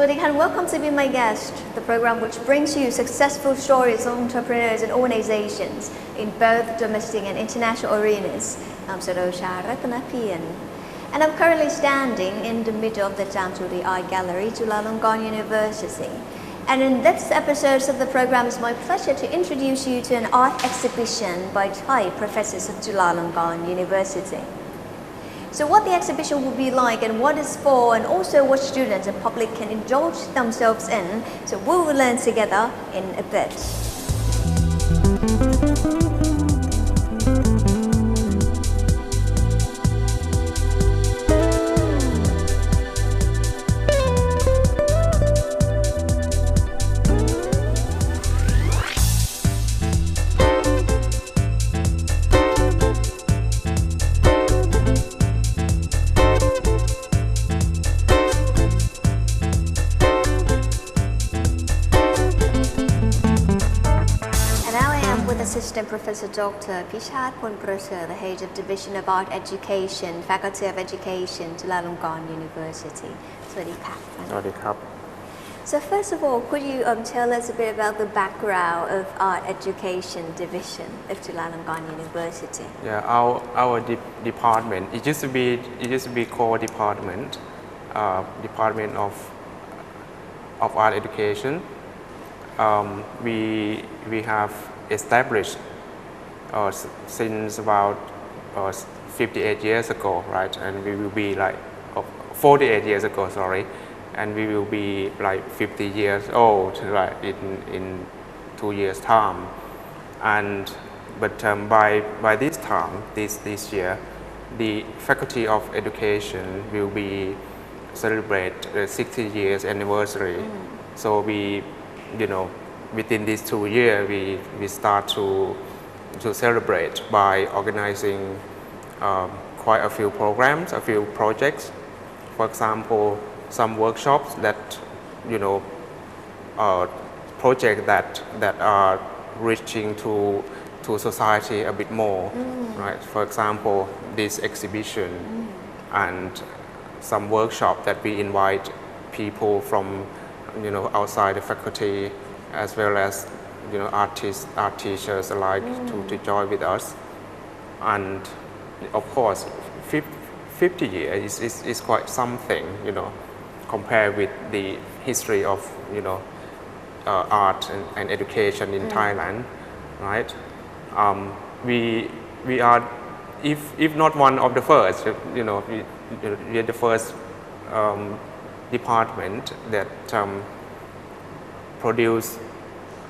Swadika, and welcome to Be My Guest, the program which brings you successful stories of entrepreneurs and organizations in both domestic and international arenas. I'm Sarosha Ratanapian, and I'm currently standing in the middle of the Tamtuli Art Gallery, Chulalongkorn University. And in this episode of the program, it's my pleasure to introduce you to an art exhibition by Thai professors of Chulalongkorn University. So what the exhibition will be like and what it's for, and also what students and public can indulge themselves in, so we will learn together in a bit. Assistant Professor Dr. Pishat Ponprasher, the head of Division of Art Education, Faculty of Education, Chulalongkorn University. Swadika. So first of all, could you tell us a bit about the background of Art Education Division of Chulalongkorn University? Yeah, our department, it used to be called Department of Art Education. We have established since about 58 years ago, right? And we will be like 48 years ago, sorry, and we will be like 50 years old, right, in 2 years' time. But by this time, this year, the Faculty of Education will be celebrate the 60 years anniversary. So we, within these 2 years, we start to celebrate by organizing quite a few programs, a few projects. For example, some workshops that, projects that are reaching to society a bit more, right? For example, this exhibition and some workshop that we invite people from, outside the faculty, as well as artists, art teachers alike to join with us. And of course 50 years is quite something, compared with the history of art and education in Thailand, right? We are, if not one of the first, we are the first department that produce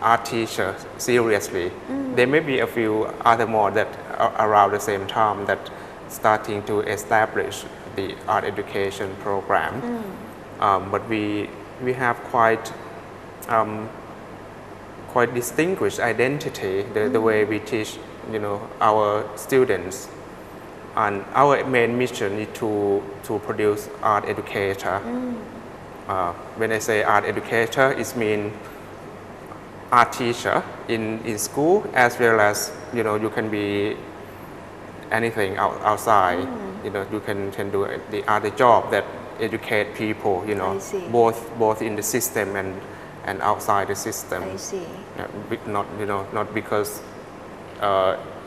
art teachers seriously. There may be a few other more that are around the same time that starting to establish the art education program. But we have quite distinguished identity, the way we teach our students. And our main mission is to produce art educator. When I say art educator, it means art teacher in school, as well as you can be anything outside. You can do the other job that educate people. Both in the system and outside the system. I see. Not because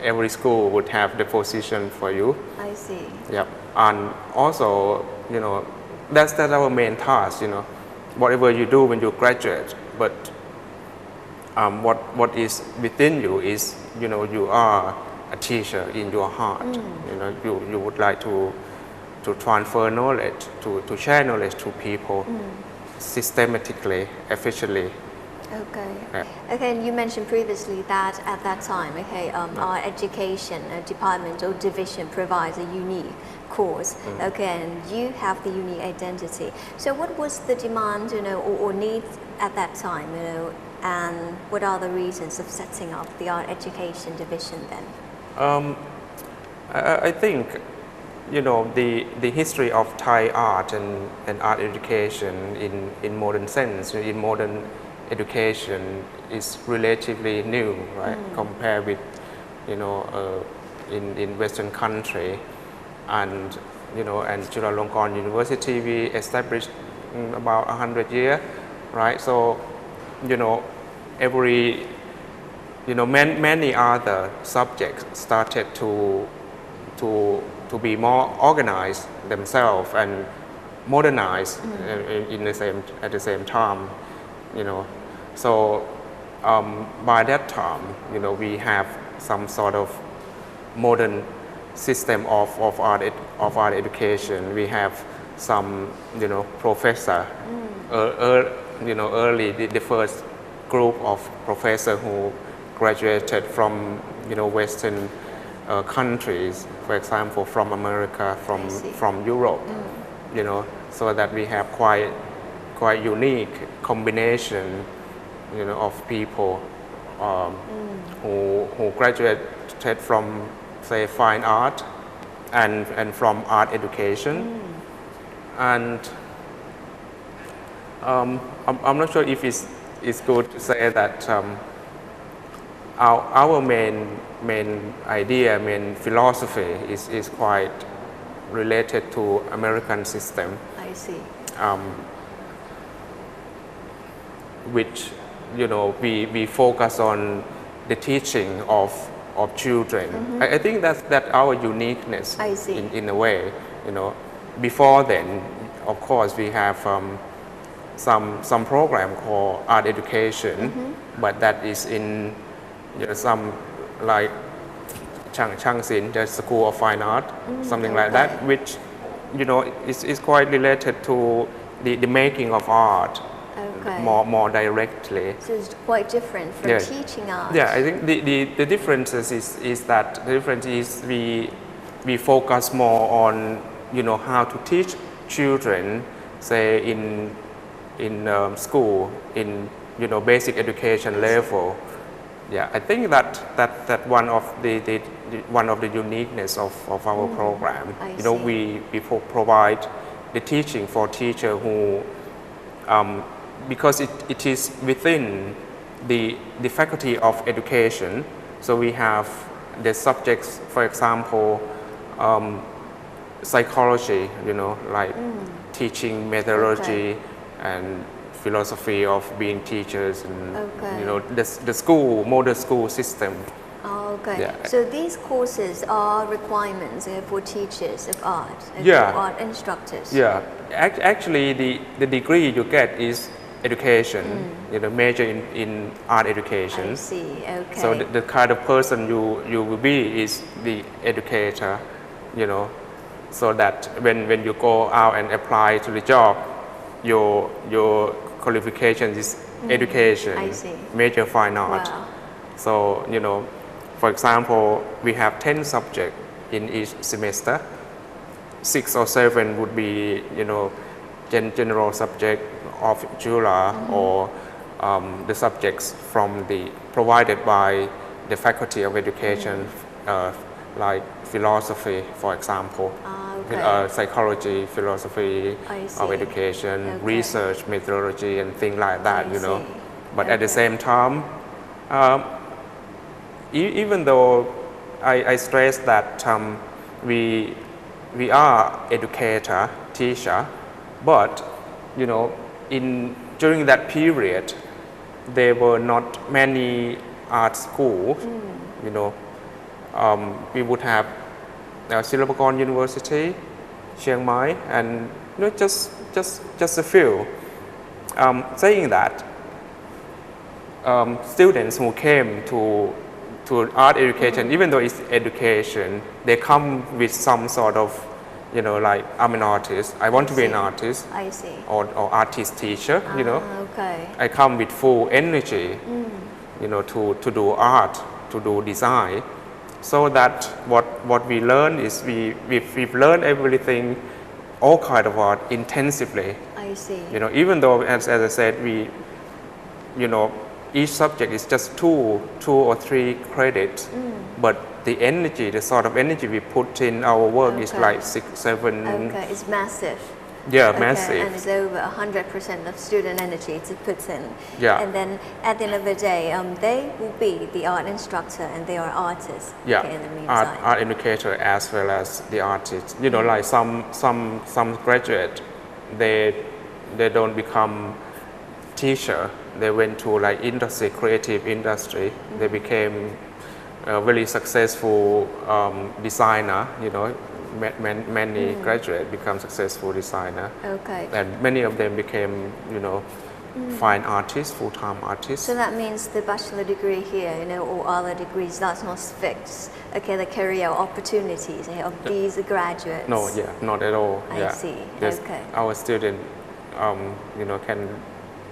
every school would have the position for you. I see. Yep. And also, that's our main task. Whatever you do when you graduate, but what is within you is, you are a teacher in your heart. You would like to transfer knowledge, to share knowledge to people systematically, efficiently. Okay. Yeah. Okay, and you mentioned previously that at that time, our education department or division provides a unique course. Okay, and you have the unique identity. So what was the demand, or need at that time, and what are the reasons of setting up the art education division then? I think, the history of Thai art and art education in modern sense, in modern education, is relatively new, right? Compared with, in Western country, and Chulalongkorn University, we established about 100 years, right? So, you know, every, you know, many other subjects started to be more organized themselves and modernized at the same time, you know. So by that time, you know, we have some sort of modern system of art education. We have some, you know, professor, you know, early the first group of professors who graduated from, you know, Western countries, for example, from America, from Europe, you know, so that we have quite unique combination, you know, of people who graduated from, say, fine art and from art education. And I'm not sure if it's good to say that our main idea, main philosophy is quite related to American system. I see. Which, you know, we focus on the teaching of children. I think that's our uniqueness. I see. In a way, you know. Before then, of course, we have some program called art education, but that is in, you know, some like Chang Sin, the School of Fine Art, something like that, which, you know, is quite related to the making of art. Okay. More directly. So it's quite different from teaching art. Yeah, I think the differences is that the difference is we focus more on, you know, how to teach children, say in school, in, you know, basic education level. Yeah, I think that one of the uniqueness of our program. You know, we provide the teaching for teacher who because it is within the faculty of education. So we have the subjects, for example, psychology, you know, like teaching methodology and philosophy of being teachers, and you know, the school, model school system. Okay. Yeah. So these courses are requirements for teachers of art, for art instructors. Yeah. Actually, the degree you get is education, you know, major in art education. I see. Okay. So the kind of person you will be is the educator, you know, so that when you go out and apply to the job, your qualification is education, I see. major fine art. Wow. So, you know, for example, we have 10 subjects in each semester. 6 or 7 would be, you know, general subject of Jura, or the subjects provided by the faculty of education, like philosophy, for example, psychology, philosophy of education, research methodology, and things like that, you know. But at the same time, even though I stress that we are educator, teacher, but, you know, during that period, there were not many art schools. You know, we would have Silpakorn University, Chiang Mai, and, you know, just a few. Saying that, students who came to art education, even though it's education, they come with some sort of, you know, like, I'm an artist, I want to be an artist, I see. or artist teacher, you know. Okay. I come with full energy, you know, to do art, to do design, so that what we learn is we've learned everything, all kind of art intensively. I see. You know, even though, as I said, you know, each subject is just two or three credits, but the energy, the sort of energy we put in our work is like 6, 7. Okay, it's massive. Yeah, massive. And it's over 100% of student energy to put in. Yeah. And then at the end of the day, they will be the art instructor and they are artists. Yeah, in the meantime. art educator as well as the artist. You know, like some graduate, they they don't become teacher. They went to like industry, creative industry. They became a very successful designer. You know, many graduates become successful designer. Okay. And many of them became, you know, fine artists, full-time artists. So that means the bachelor degree here, you know, or other degrees, that's not fixed. Okay, the career opportunities of these graduates. No, yeah, not at all. I see. Okay. Our student, you know, can,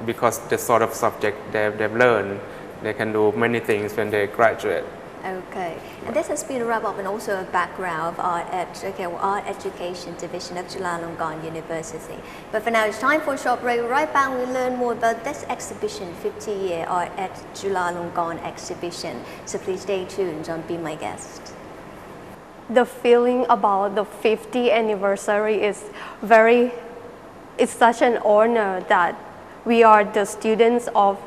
because the sort of subject they've learned, they can do many things when they graduate. Okay, and this has been a wrap up and also a background of Art Education Division of Chulalongkorn University. But for now, it's time for a short break. Right back, we learn more about this exhibition, 50-year Art at Chulalongkorn Exhibition. So please stay tuned on Be My Guest. The feeling about the 50th anniversary is it's such an honor that we are the students of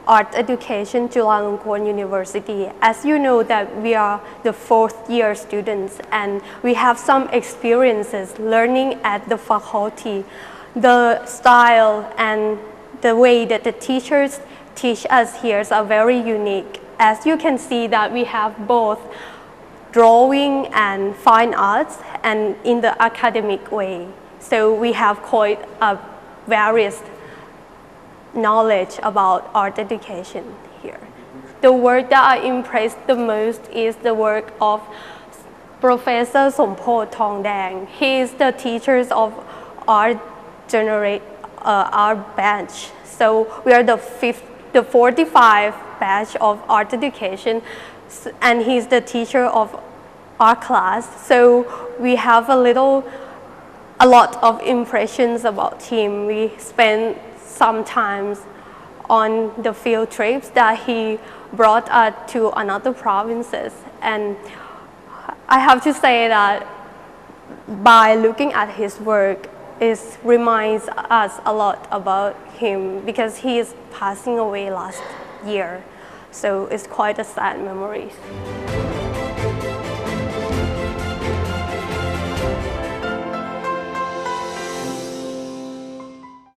Art Education Chulalongkorn University. As you know that we are the 4th year students and we have some experiences learning at the faculty. The style and the way that the teachers teach us here are very unique. As you can see that we have both drawing and fine arts and in the academic way. So we have quite a various knowledge about art education here. The work that I impressed the most is the work of Professor Sompot Thongdang. He is the teacher of our batch. So we are the 45 batch of art education, and he's the teacher of our class. So we have a lot of impressions about him. We spent sometimes on the field trips that he brought us to another provinces. And I have to say that by looking at his work, it reminds us a lot about him because he is passing away last year. So it's quite a sad memory.